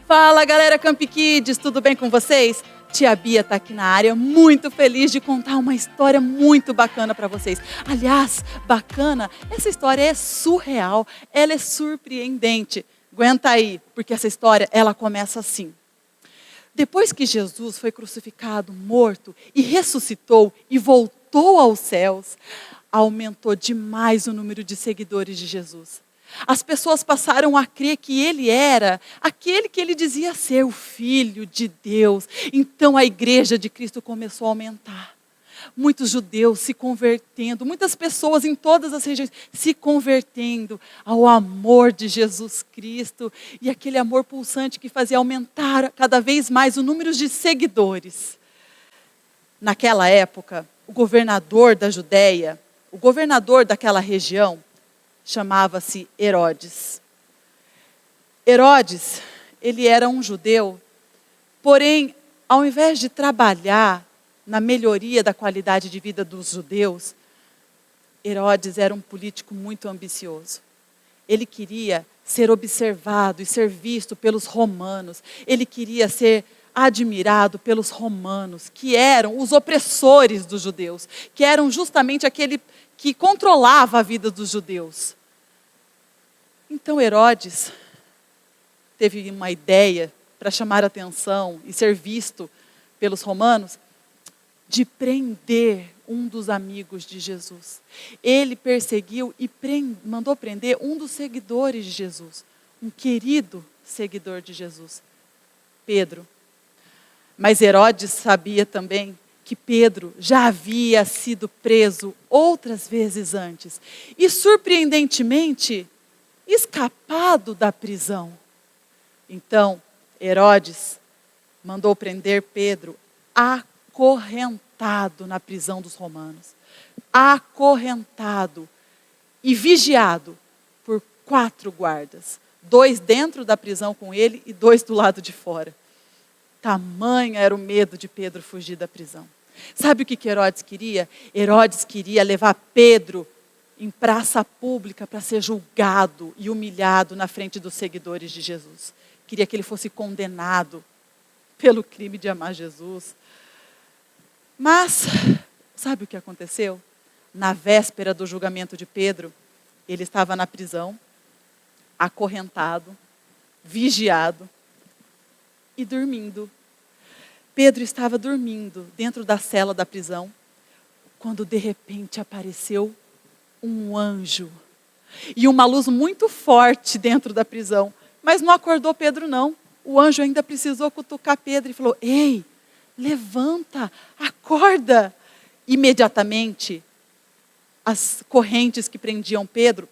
Fala, galera Camp Kids, tudo bem com vocês? Tia Bia está aqui na área, muito feliz de contar uma história muito bacana para vocês. Aliás, bacana, essa história é surreal, ela é surpreendente. Aguenta aí, porque essa história, ela começa assim. Depois que Jesus foi crucificado, morto e ressuscitou e voltou aos céus, aumentou demais o número de seguidores de Jesus. As pessoas passaram a crer que ele era aquele que ele dizia ser, o Filho de Deus. Então a igreja de Cristo começou a aumentar. Muitos judeus se convertendo, muitas pessoas em todas as regiões se convertendo ao amor de Jesus Cristo. E aquele amor pulsante que fazia aumentar cada vez mais o número de seguidores. Naquela época, o governador da Judéia, o governador daquela região, chamava-se Herodes. Herodes, ele era um judeu, porém, ao invés de trabalhar na melhoria da qualidade de vida dos judeus, Herodes era um político muito ambicioso. Ele queria ser observado e ser visto pelos romanos. Ele queria ser admirado pelos romanos, que eram os opressores dos judeus, que eram justamente aquele que controlava a vida dos judeus. Então Herodes teve uma ideia para chamar a atenção e ser visto pelos romanos, de prender um dos amigos de Jesus. Ele perseguiu e mandou prender um dos seguidores de Jesus, um querido seguidor de Jesus, Pedro. Mas Herodes sabia também que Pedro já havia sido preso outras vezes antes e, surpreendentemente, escapado da prisão. Então, Herodes mandou prender Pedro acorrentado na prisão dos romanos. Acorrentado e vigiado por 4 guardas. 2 dentro da prisão com ele e 2 do lado de fora. Tamanho era o medo de Pedro fugir da prisão. Sabe o que Herodes queria? Herodes queria levar Pedro em praça pública para ser julgado e humilhado na frente dos seguidores de Jesus. Queria que ele fosse condenado pelo crime de amar Jesus. Mas, sabe o que aconteceu? Na véspera do julgamento de Pedro, ele estava na prisão, acorrentado, vigiado e dormindo. Pedro estava dormindo dentro da cela da prisão, quando de repente apareceu um anjo e uma luz muito forte dentro da prisão. Mas não acordou Pedro não. O anjo ainda precisou cutucar Pedro e falou: ei, levanta, acorda. Imediatamente, as correntes que prendiam Pedro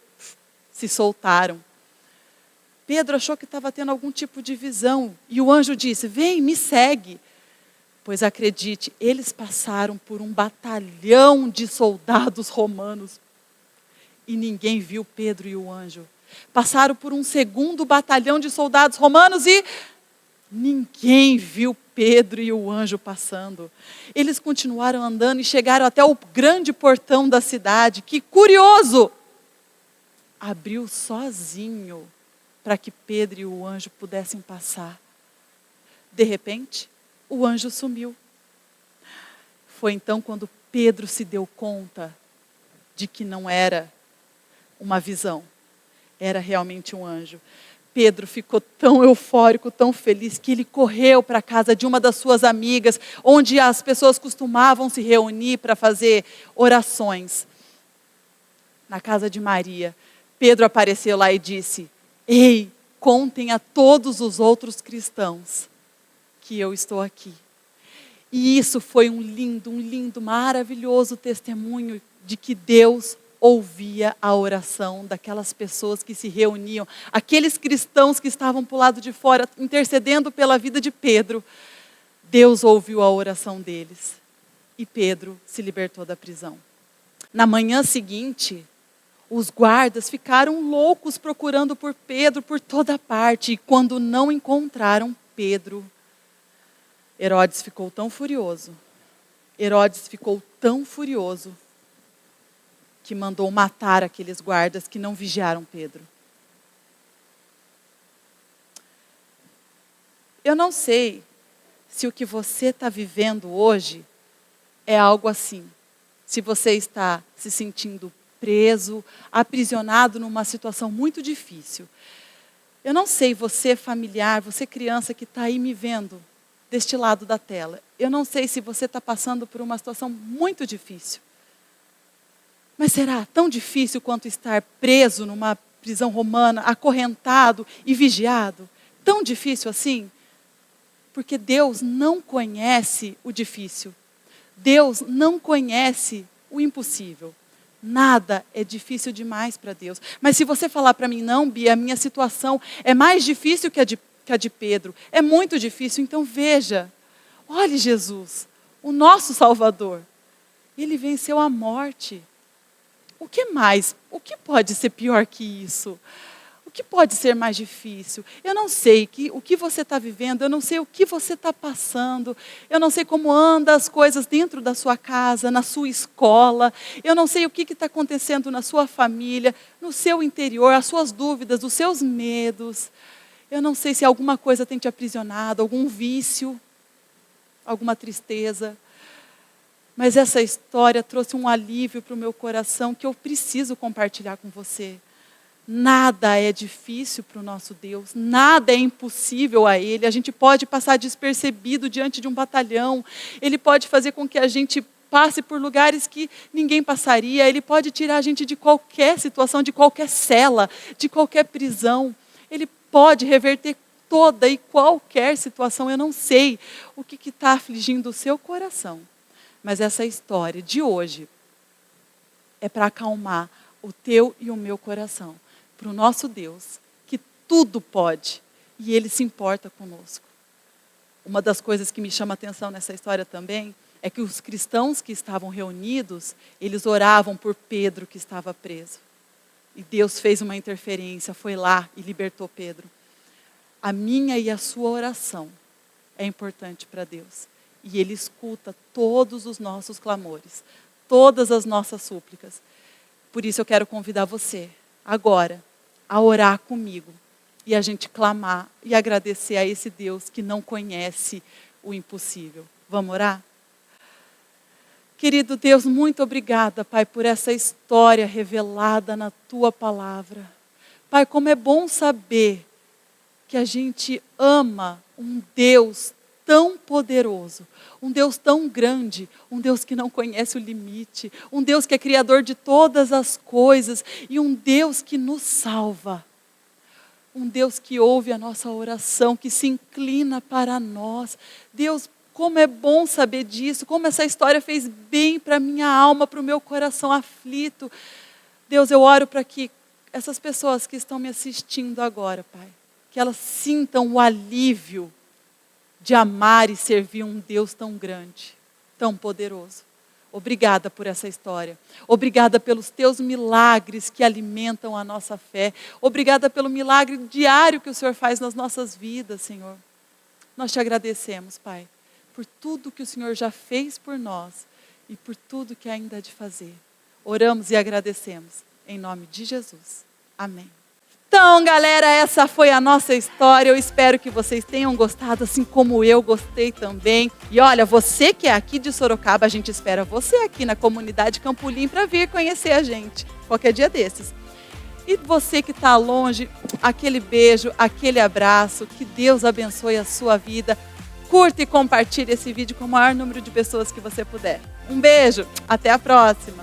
se soltaram. Pedro achou que estava tendo algum tipo de visão. E o anjo disse: vem, me segue. Pois acredite, eles passaram por um batalhão de soldados romanos. E ninguém viu Pedro e o anjo. Passaram por um segundo batalhão de soldados romanos e ninguém viu Pedro e o anjo passando. Eles continuaram andando e chegaram até o grande portão da cidade, que, curioso, abriu sozinho para que Pedro e o anjo pudessem passar. De repente, o anjo sumiu. Foi então quando Pedro se deu conta de que não era uma visão, era realmente um anjo. Pedro ficou tão eufórico, tão feliz, que ele correu para a casa de uma das suas amigas, onde as pessoas costumavam se reunir para fazer orações. Na casa de Maria, Pedro apareceu lá e disse: ei, contem a todos os outros cristãos que eu estou aqui. E isso foi um lindo, maravilhoso testemunho de que Deus ouvia a oração daquelas pessoas que se reuniam, aqueles cristãos que estavam para o lado de fora, intercedendo pela vida de Pedro. Deus ouviu a oração deles e Pedro se libertou da prisão. Na manhã seguinte, os guardas ficaram loucos procurando por Pedro por toda parte, e quando não encontraram Pedro, Herodes ficou tão furioso, que mandou matar aqueles guardas que não vigiaram Pedro. Eu não sei se o que você está vivendo hoje é algo assim. Se você está se sentindo preso, aprisionado numa situação muito difícil. Eu não sei, você familiar, você criança que está aí me vendo deste lado da tela. Eu não sei se você está passando por uma situação muito difícil. Mas será tão difícil quanto estar preso numa prisão romana, acorrentado e vigiado? Tão difícil assim? Porque Deus não conhece o difícil. Deus não conhece o impossível. Nada é difícil demais para Deus. Mas se você falar para mim, não, Bia, a minha situação é mais difícil que a de Pedro. É muito difícil. Então veja, olhe Jesus, o nosso Salvador. Ele venceu a morte. O que mais? O que pode ser pior que isso? O que pode ser mais difícil? Eu não sei o que você está vivendo, eu não sei o que você está passando, eu não sei como andam as coisas dentro da sua casa, na sua escola, eu não sei o que está acontecendo na sua família, no seu interior, as suas dúvidas, os seus medos. Eu não sei se alguma coisa tem te aprisionado, algum vício, alguma tristeza. Mas essa história trouxe um alívio para o meu coração que eu preciso compartilhar com você. Nada é difícil para o nosso Deus, nada é impossível a Ele. A gente pode passar despercebido diante de um batalhão, Ele pode fazer com que a gente passe por lugares que ninguém passaria, Ele pode tirar a gente de qualquer situação, de qualquer cela, de qualquer prisão. Ele pode reverter toda e qualquer situação. Eu não sei o que está afligindo o seu coração, mas essa história de hoje é para acalmar o teu e o meu coração. Para o nosso Deus, que tudo pode, e Ele se importa conosco. Uma das coisas que me chama a atenção nessa história também, é que os cristãos que estavam reunidos, eles oravam por Pedro que estava preso. E Deus fez uma interferência, foi lá e libertou Pedro. A minha e a sua oração é importante para Deus. E Ele escuta todos os nossos clamores, todas as nossas súplicas. Por isso eu quero convidar você, agora, a orar comigo. E a gente clamar e agradecer a esse Deus que não conhece o impossível. Vamos orar? Querido Deus, muito obrigada, Pai, por essa história revelada na Tua palavra. Pai, como é bom saber que a gente ama um Deus tão poderoso, um Deus tão grande, um Deus que não conhece o limite, um Deus que é criador de todas as coisas e um Deus que nos salva. Um Deus que ouve a nossa oração, que se inclina para nós. Deus, como é bom saber disso, como essa história fez bem para a minha alma, para o meu coração aflito. Deus, eu oro para que essas pessoas que estão me assistindo agora, Pai, que elas sintam o alívio de amar e servir um Deus tão grande, tão poderoso. Obrigada por essa história. Obrigada pelos Teus milagres que alimentam a nossa fé. Obrigada pelo milagre diário que o Senhor faz nas nossas vidas, Senhor. Nós Te agradecemos, Pai, por tudo que o Senhor já fez por nós e por tudo que ainda há de fazer. Oramos e agradecemos. Em nome de Jesus. Amém. Então, galera, essa foi a nossa história. Eu espero que vocês tenham gostado, assim como eu gostei também. E olha, você que é aqui de Sorocaba, a gente espera você aqui na comunidade Campolim para vir conhecer a gente, qualquer dia desses. E você que está longe, aquele beijo, aquele abraço, que Deus abençoe a sua vida. Curta e compartilhe esse vídeo com o maior número de pessoas que você puder. Um beijo, até a próxima!